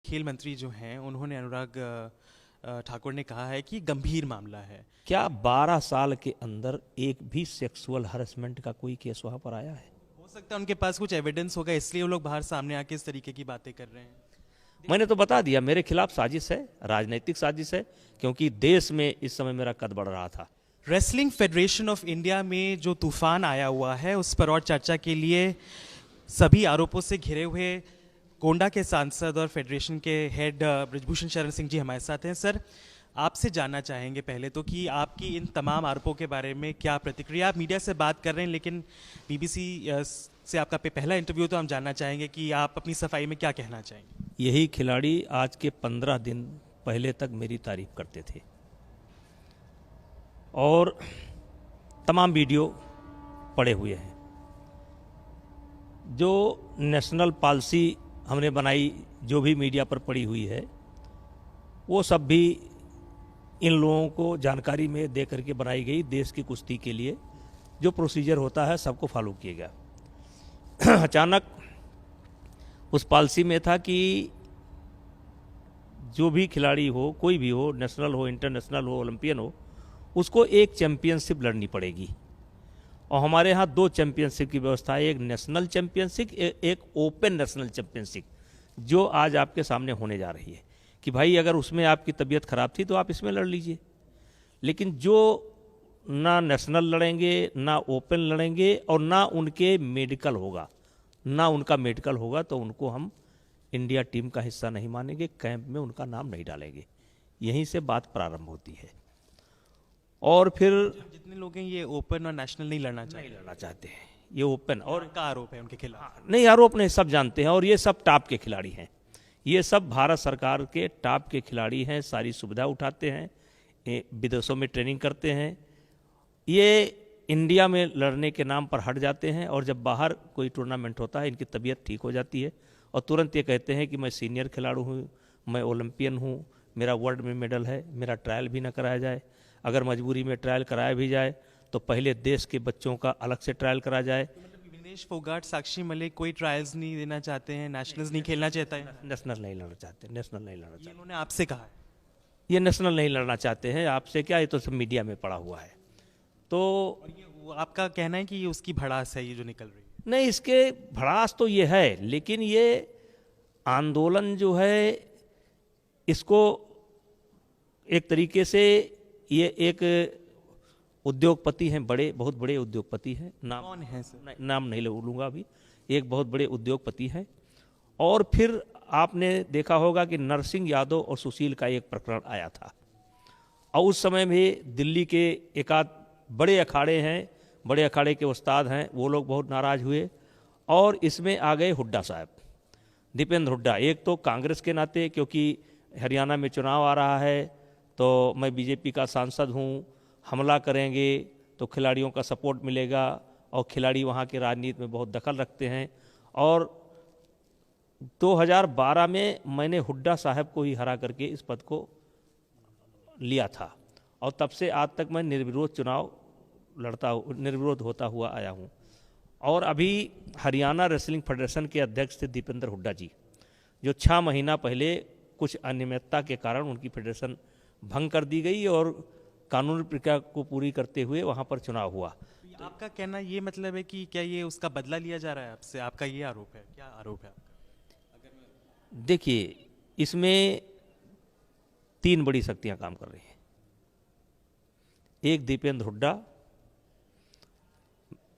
खेल मंत्री जो हैं उन्होंने अनुराग ठाकुर ने कहा है कि गंभीर मामला है। क्या 12 साल के अंदर एक भी सेक्सुअल हरेसमेंट का कोई केस वहां पर आया है? हो सकता है उनके पास कुछ एविडेंस होगा, इसलिए वो लोग बाहर सामने आके इस तरीके की बातें कर रहे हैं। मैंने तो बता दिया, मेरे खिलाफ साजिश है, राजनीतिक साजिश है, क्योंकि देश में इस समय मेरा कद बढ़ रहा था। रेसलिंग फेडरेशन ऑफ इंडिया में जो तूफान आया हुआ है उस पर और चर्चा के लिए सभी आरोपों से घिरे हुए गोंडा के सांसद और फेडरेशन के हेड ब्रजभूषण शरण सिंह जी हमारे साथ हैं। सर, आपसे जानना चाहेंगे पहले तो कि आपकी इन तमाम आरोपों के बारे में क्या प्रतिक्रिया। आप मीडिया से बात कर रहे हैं लेकिन बीबीसी से आपका पहला इंटरव्यू, तो हम जानना चाहेंगे कि आप अपनी सफाई में क्या कहना चाहेंगे। यही खिलाड़ी आज के 15 दिन पहले तक मेरी तारीफ करते थे और तमाम वीडियो पड़े हुए हैं। जो नेशनल पॉलिसी हमने बनाई, जो भी मीडिया पर पड़ी हुई है, वो सब भी इन लोगों को जानकारी में दे करके बनाई गई। देश की कुश्ती के लिए जो प्रोसीजर होता है सबको फॉलो किया गया। अचानक उस पॉलिसी में था कि जो भी खिलाड़ी हो, कोई भी हो, नेशनल हो, इंटरनेशनल हो, ओलंपियन हो, उसको एक चैंपियनशिप लड़नी पड़ेगी। और हमारे यहाँ 2 चैंपियनशिप की व्यवस्था है, एक नेशनल चैंपियनशिप, एक ओपन नेशनल चैंपियनशिप, जो आज आपके सामने होने जा रही है। कि भाई अगर उसमें आपकी तबीयत खराब थी तो आप इसमें लड़ लीजिए, लेकिन जो ना नेशनल लड़ेंगे, ना ओपन लड़ेंगे और ना उनके मेडिकल होगा, ना उनका मेडिकल होगा, तो उनको हम इंडिया टीम का हिस्सा नहीं मानेंगे, कैंप में उनका नाम नहीं डालेंगे। यहीं से बात प्रारंभ होती है। और फिर जितने लोग हैं ये ओपन और नेशनल नहीं लड़ना चाहते हैं, ये ओपन और का आरोप है उनके खिलाफ। नहीं, आरोप नहीं, सब जानते हैं। और ये सब टॉप के खिलाड़ी हैं, ये सब भारत सरकार के टॉप के खिलाड़ी हैं, सारी सुविधा उठाते हैं, विदेशों में ट्रेनिंग करते हैं। ये इंडिया में लड़ने के नाम पर हट जाते हैं और जब बाहर कोई टूर्नामेंट होता है इनकी तबीयत ठीक हो जाती है और तुरंत ये कहते हैं कि मैं सीनियर खिलाड़ी हूँ, मैं ओलंपियन हूँ, मेरा वर्ल्ड में मेडल है, मेरा ट्रायल भी ना कराया जाए। अगर मजबूरी में ट्रायल कराया भी जाए तो पहले देश के बच्चों का अलग से ट्रायल कराया जाए। तो मतलब विनेश फोगाट, साक्षी मलिक कोई ट्रायल्स नहीं देना चाहते हैं, नेशनल्स नहीं खेलना चाहता है। नेशनल नहीं लड़ना चाहते, नेशनल नहीं लड़ना चाहते। उन्होंने आपसे कहा है ये नेशनल नहीं लड़ना चाहते हैं। आपसे क्या, ये तो सब मीडिया में पड़ा हुआ है। तो और ये आपका कहना है कि ये उसकी भड़ास है, ये जो निकल रही है। नहीं, इसके भड़ास तो ये है, लेकिन ये आंदोलन जो है इसको एक तरीके से, ये एक उद्योगपति हैं, बड़े, बहुत बड़े उद्योगपति हैं। कौन है सर? नाम नहीं लूँगा अभी। एक बहुत बड़े उद्योगपति हैं। और फिर आपने देखा होगा कि नरसिंह यादव और सुशील का एक प्रकरण आया था और उस समय में दिल्ली के एक आध बड़े अखाड़े हैं, बड़े अखाड़े के उस्ताद हैं, वो लोग बहुत नाराज़ हुए और इसमें आ गए हुड्डा साहब, दीपेंद्र हुड्डा। एक तो कांग्रेस के नाते, क्योंकि हरियाणा में चुनाव आ रहा है तो मैं बीजेपी का सांसद हूँ, हमला करेंगे तो खिलाड़ियों का सपोर्ट मिलेगा और खिलाड़ी वहाँ के राजनीति में बहुत दखल रखते हैं। और 2012 में मैंने हुड्डा साहब को ही हरा करके इस पद को लिया था और तब से आज तक मैं निर्विरोध चुनाव निर्विरोध होता हुआ आया हूँ। और अभी हरियाणा रेसलिंग फेडरेशन के अध्यक्ष थे दीपेंद्र हुड्डा जी, जो 6 महीना पहले कुछ अनियमितता के कारण उनकी फेडरेशन भंग कर दी गई और कानूनी प्रक्रिया को पूरी करते हुए वहाँ पर चुनाव हुआ। आपका कहना ये मतलब है कि क्या ये उसका बदला लिया जा रहा है आपसे? आपका ये आरोप है? क्या आरोप है आपका? देखिए, इसमें 3 बड़ी शक्तियां काम कर रही हैं। एक दीपेंद्र हुड्डा,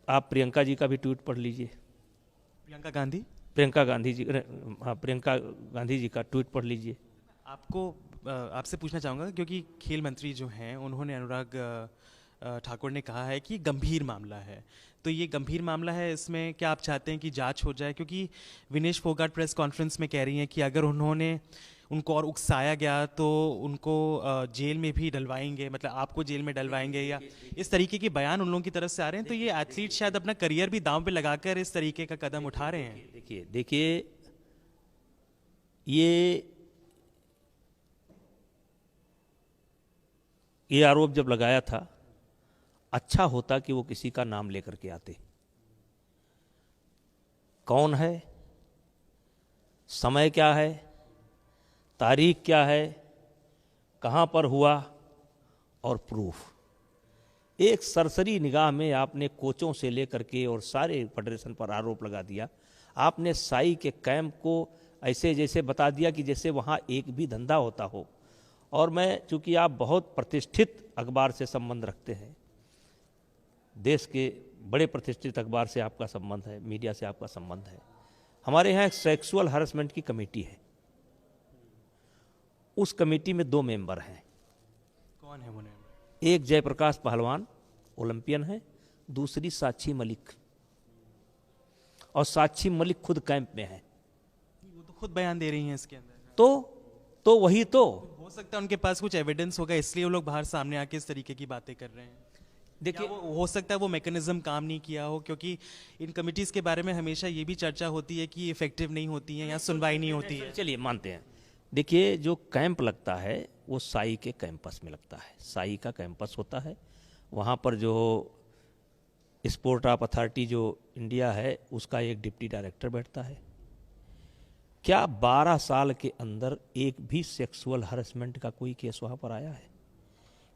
आप प्रियंका जी का भी ट्वीट पढ़ लीजिए। प्रियंका गांधी? प्रियंका गांधी जी, हाँ, प्रियंका गांधी जी का ट्वीट पढ़ लीजिए। आपको आपसे पूछना चाहूँगा क्योंकि खेल मंत्री जो हैं उन्होंने अनुराग ठाकुर ने कहा है कि गंभीर मामला है, तो ये गंभीर मामला है, इसमें क्या आप चाहते हैं कि जांच हो जाए? क्योंकि विनेश फोगाट प्रेस कॉन्फ्रेंस में कह रही हैं कि अगर उनको और उकसाया गया तो उनको जेल में भी डलवाएंगे, मतलब आपको जेल में डलवाएंगे, या इस तरीके के बयान उन लोगों की तरफ से आ रहे हैं। तो ये एथलीट शायद अपना करियर भी दांव पे लगाकर इस तरीके का कदम उठा रहे हैं। देखिए, ये आरोप जब लगाया था, अच्छा होता कि वो किसी का नाम लेकर के आते। कौन है, समय क्या है, तारीख क्या है, कहाँ पर हुआ और प्रूफ। एक सरसरी निगाह में आपने कोचों से लेकर के और सारे फेडरेशन पर आरोप लगा दिया। आपने साई के कैंप को ऐसे जैसे बता दिया कि जैसे वहाँ एक भी धंधा होता हो। और मैं, चूँकि आप बहुत प्रतिष्ठित अखबार से संबंध रखते हैं, देश के बड़े प्रतिष्ठित अखबार से आपका संबंध है, मीडिया से आपका संबंध है। हमारे यहाँ एक सेक्सुअल हरासमेंट की कमेटी है। उस कमेटी में 2 मेंबर हैं। कौन है वो नेम? एक जयप्रकाश पहलवान ओलंपियन है, दूसरी साक्षी मलिक। और साक्षी मलिक खुद कैंप में है। वो तो खुद बयान दे रही हैं इसके अंदर। तो वही तो हो सकता है उनके पास कुछ एविडेंस होगा, इसलिए वो लोग बाहर सामने आके इस तरीके की बातें कर रहे हैं। देखिए, क्या वो हो सकता है वो मैकेनिज्म काम नहीं किया हो, क्योंकि इन कमिटीज़ के बारे में हमेशा ये भी चर्चा होती है कि इफेक्टिव नहीं होती है या सुनवाई नहीं होती है। चलिए मानते हैं। देखिए, जो कैंप लगता है वो साई के कैंपस में लगता है। साई का कैंपस होता है, वहाँ पर जो स्पोर्ट ऑफ अथॉरिटी जो इंडिया है उसका एक डिप्टी डायरेक्टर बैठता है। क्या 12 साल के अंदर एक भी सेक्सुअल हरासमेंट का कोई केस वहाँ पर आया है?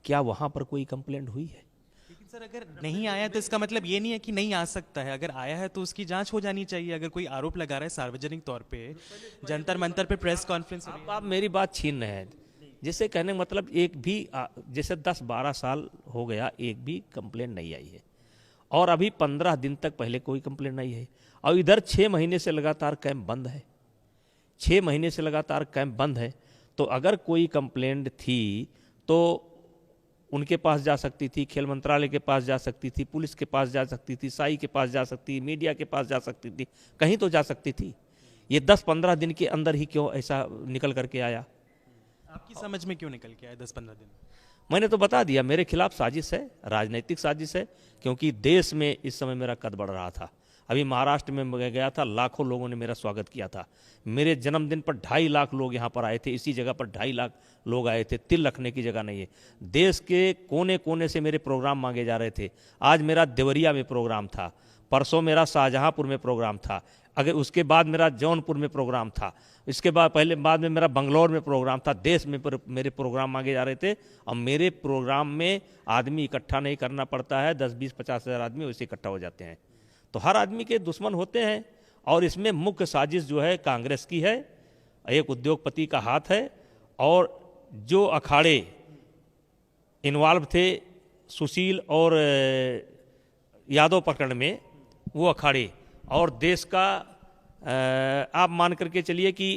क्या वहाँ पर कोई कंप्लेंट हुई है? लेकिन सर, अगर नहीं आया तो इसका मतलब ये नहीं है कि नहीं आ सकता है। अगर आया है तो उसकी जांच हो जानी चाहिए। अगर कोई आरोप लगा रहा है सार्वजनिक तौर पे, जंतर मंतर पे प्रेस कॉन्फ्रेंस हो रही है। आप मेरी बात छीन रहे हैं। जिसे कहने का मतलब एक भी जैसे 10-12 साल हो गया, एक भी कंप्लेंट नहीं आई है। और अभी 15 दिन तक पहले कोई कंप्लेंट नहीं है। और इधर 6 महीने से लगातार कैंप बंद है। 6 महीने से लगातार कैंप बंद है। तो अगर कोई कंप्लेंट थी तो उनके पास जा सकती थी, खेल मंत्रालय के पास जा सकती थी, पुलिस के पास जा सकती थी, साई के पास जा सकती थी, मीडिया के पास जा सकती थी, कहीं तो जा सकती थी। ये 10-15 दिन के अंदर ही क्यों ऐसा निकल करके आया? आपकी समझ में क्यों निकल के आया 10-15 दिन? मैंने तो बता दिया, मेरे खिलाफ साजिश है, राजनीतिक साजिश है। क्योंकि देश में इस समय मेरा कद बढ़ रहा था। अभी महाराष्ट्र में मैं गया था, लाखों लोगों ने मेरा स्वागत किया था। मेरे जन्मदिन पर 2.5 लाख लोग यहाँ पर आए थे। इसी जगह पर 2.5 लाख लोग आए थे। तिल रखने की जगह नहीं है। देश के कोने कोने से मेरे प्रोग्राम मांगे जा रहे थे। आज मेरा देवरिया में प्रोग्राम था, परसों मेरा शाहजहांपुर में प्रोग्राम था, अगर उसके बाद मेरा जौनपुर में प्रोग्राम था, इसके बाद में मेरा बंगलौर में प्रोग्राम था। देश में मेरे प्रोग्राम मांगे जा रहे थे। और मेरे प्रोग्राम में आदमी इकट्ठा नहीं करना पड़ता है, 10-20-50 हज़ार आदमी वैसे इकट्ठा हो जाते हैं। तो हर आदमी के दुश्मन होते हैं। और इसमें मुख्य साजिश जो है कांग्रेस की है, एक उद्योगपति का हाथ है। और जो अखाड़े इन्वॉल्व थे सुशील और यादव प्रकरण में, वो अखाड़े और देश का आप मान करके चलिए कि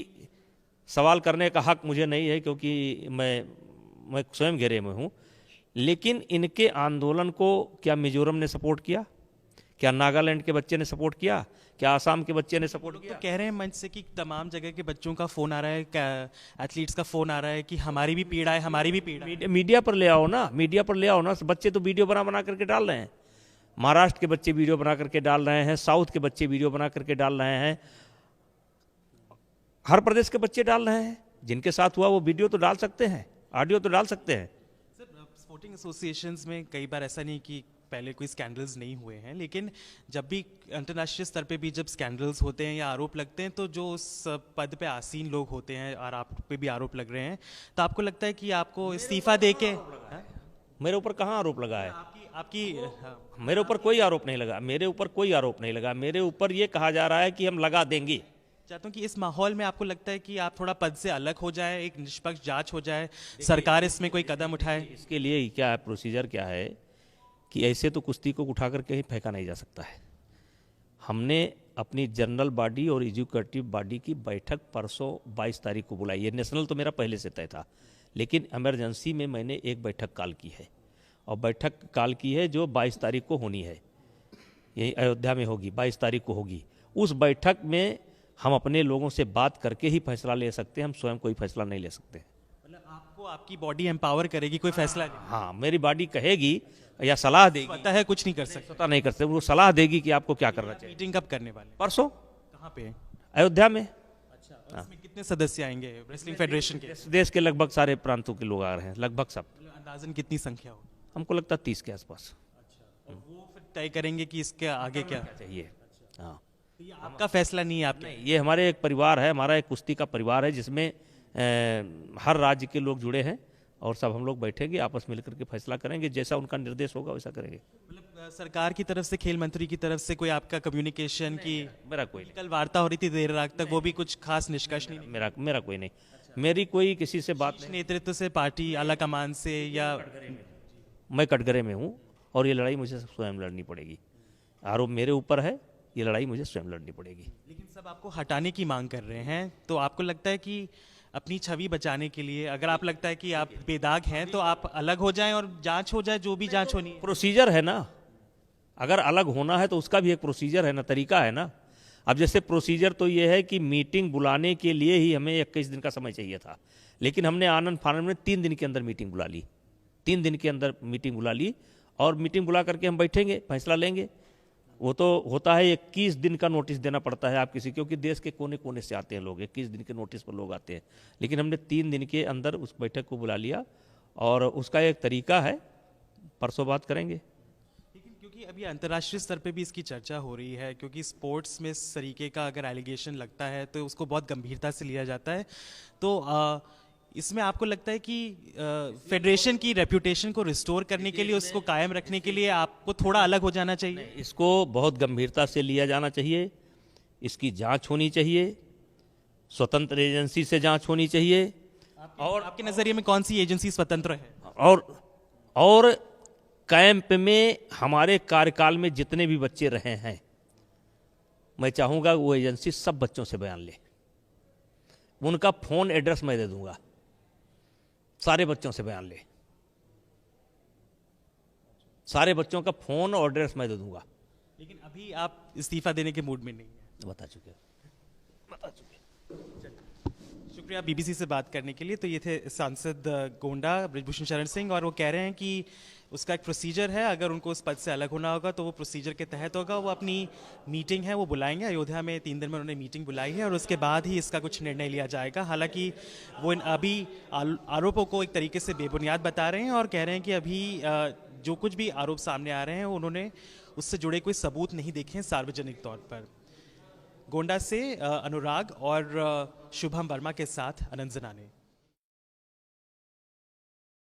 सवाल करने का हक मुझे नहीं है, क्योंकि मैं स्वयं घेरे में हूँ। लेकिन इनके आंदोलन को क्या मिजोरम ने सपोर्ट किया? क्या नागालैंड के बच्चे ने सपोर्ट किया? क्या आसाम के बच्चे ने सपोर्ट किया? तो कह रहे हैं मंच से कि तमाम जगह के बच्चों का फोन आ रहा है, एथलीट्स का फोन आ रहा है कि हमारी भी पीड़ा है, हमारी भी पीड़ा है। मीडिया पर ले आओ ना, मीडिया पर ले आओ ना। बच्चे तो वीडियो बना करके डाल रहे हैं। महाराष्ट्र के बच्चे वीडियो बना करके डाल रहे हैं, साउथ के बच्चे वीडियो बना करके डाल रहे हैं, हर प्रदेश के बच्चे डाल रहे हैं। जिनके साथ हुआ वो वीडियो तो डाल सकते हैं, ऑडियो तो डाल सकते हैं। सर, स्पोर्टिंग एसोसिएशंस में कई बार ऐसा नहीं कि पहले कोई स्कैंडल्स नहीं हुए हैं, लेकिन जब भी अंतर्राष्ट्रीय स्तर पे भी जब स्कैंडल्स होते हैं या आरोप लगते हैं, तो जो उस पद पे आसीन लोग होते हैं, और आप पे भी आरोप लग रहे हैं, तो आपको लगता है कि आपको इस्तीफा देके मेरे ऊपर कहाँ आरोप लगा है? आपकी मेरे ऊपर कोई आरोप नहीं लगा। मेरे ऊपर कोई आरोप नहीं लगा। मेरे ऊपर ये कहा जा रहा है कि हम लगा देंगे। चाहता हूँ कि इस माहौल में आपको लगता है कि आप थोड़ा पद से अलग हो जाए, एक निष्पक्ष जांच हो जाए, सरकार इसमें कोई कदम उठाए? इसके लिए क्या है, प्रोसीजर क्या है कि ऐसे तो कुश्ती को उठा कर कहीं फेंका नहीं जा सकता है। हमने अपनी जनरल बॉडी और एजुकेटिव बॉडी की बैठक परसों 22 तारीख को बुलाई है। नेशनल तो मेरा पहले से तय था, लेकिन इमरजेंसी में मैंने एक बैठक कॉल की है। और बैठक कॉल की है जो 22 तारीख को होनी है, यही अयोध्या में होगी, 22 तारीख को होगी। उस बैठक में हम अपने लोगों से बात करके ही फैसला ले सकते हैं। हम स्वयं कोई फैसला नहीं ले सकते। मतलब आपको आपकी बॉडी एम्पावर करेगी कोई फैसला? हाँ, मेरी बॉडी कहेगी या सलाह देगी। पता है कुछ नहीं कर सकते, पता नहीं कर सकते, वो सलाह देगी कि आपको क्या करना चाहिए। मीटिंग कब करने वाले? परसों। कहाँ पे? अयोध्या में। अच्छा, और इसमें कितने सदस्य आएंगे रेसलिंग फेडरेशन के? देश के लगभग सारे प्रांतों के लोग आ रहे हैं, लगभग सब। अंदाजन कितनी संख्या होगी? हमको लगता है 30 के आसपास। अच्छा, और वो फिर तय करेंगे कि इसके आगे क्या चाहिए। हाँ, तो ये आपका फैसला नहीं है? आपके नहीं, ये हमारे एक परिवार है, हमारा एक कुश्ती का परिवार है, जिसमें हर राज्य के लोग जुड़े हैं और सब हम लोग बैठेंगे, आपस में मिलकर के फैसला करेंगे, जैसा उनका निर्देश होगा वैसा करेंगे। मतलब सरकार की तरफ से, खेल मंत्री की तरफ से कोई आपका कम्युनिकेशन की मेरा कोई नहीं, कल वार्ता हो रही थी देर रात तक, वो भी कुछ खास निष्कर्ष नहीं मेरा कोई नहीं, मेरी कोई किसी से बात नहीं। नेतृत्व से, पार्टी आला कमान से, या मैं कटघरे में हूँ और ये लड़ाई मुझे स्वयं लड़नी पड़ेगी। आरोप मेरे ऊपर है, ये लड़ाई मुझे स्वयं लड़नी पड़ेगी। लेकिन सब आपको हटाने की मांग कर रहे हैं, तो आपको लगता है कि अपनी छवि बचाने के लिए, अगर आप लगता है कि आप बेदाग हैं, तो आप अलग हो जाएं और जांच हो जाए जो भी जांच होनी है? प्रोसीजर है ना, अगर अलग होना है तो उसका भी एक प्रोसीजर है ना, तरीका है ना। अब जैसे प्रोसीजर तो ये है कि मीटिंग बुलाने के लिए ही हमें 21 दिन का समय चाहिए था, लेकिन हमने आनंद फानंद में 3 दिन के अंदर मीटिंग बुला ली, 3 दिन के अंदर मीटिंग बुला ली, और मीटिंग बुला करके हम बैठेंगे, फैसला लेंगे। वो तो होता है 21 दिन का नोटिस देना पड़ता है आप किसी, क्योंकि देश के कोने कोने से आते हैं लोग, 21 दिन के नोटिस पर लोग आते हैं, लेकिन हमने 3 दिन के अंदर उस बैठक को बुला लिया और उसका एक तरीका है, परसों बात करेंगे। लेकिन क्योंकि अभी अंतर्राष्ट्रीय स्तर पे भी इसकी चर्चा हो रही है, क्योंकि स्पोर्ट्स में इस तरीके का अगर एलिगेशन लगता है तो उसको बहुत गंभीरता से लिया जाता है, तो इसमें आपको लगता है कि फेडरेशन की रेपुटेशन को रिस्टोर करने के लिए, उसको कायम रखने के लिए आपको थोड़ा अलग हो जाना चाहिए? इसको बहुत गंभीरता से लिया जाना चाहिए, इसकी जांच होनी चाहिए, स्वतंत्र एजेंसी से जांच होनी चाहिए। और आपके नज़रिए में कौन सी एजेंसी स्वतंत्र है? और कैंप में हमारे कार्यकाल में जितने भी बच्चे रहे हैं, मैं चाहूँगा वो एजेंसी सब बच्चों से बयान ले, उनका फ़ोन एड्रेस मैं दे दूंगा, सारे बच्चों से बयान ले, सारे बच्चों का फ़ोन और एड्रेस मैं दे दूंगा। लेकिन अभी आप इस्तीफा देने के मूड में नहीं है? बता चुके। शुक्रिया बीबीसी से बात करने के लिए। तो ये थे सांसद गोंडा ब्रजभूषण शरण सिंह, और वो कह रहे हैं कि उसका एक प्रोसीजर है, अगर उनको उस पद से अलग होना होगा तो वो प्रोसीजर के तहत होगा। वो अपनी मीटिंग है वो बुलाएंगे, अयोध्या में 3 दिन में उन्होंने मीटिंग बुलाई है, और उसके बाद ही इसका कुछ निर्णय लिया जाएगा। हालांकि वो अभी आरोपों को एक तरीके से बेबुनियाद बता रहे हैं और कह रहे हैं कि अभी जो कुछ भी आरोप सामने आ रहे हैं उन्होंने उससे जुड़े कोई सबूत नहीं देखे हैं सार्वजनिक तौर पर। गोंडा से अनुराग और शुभम वर्मा के साथ अनंत जनाने।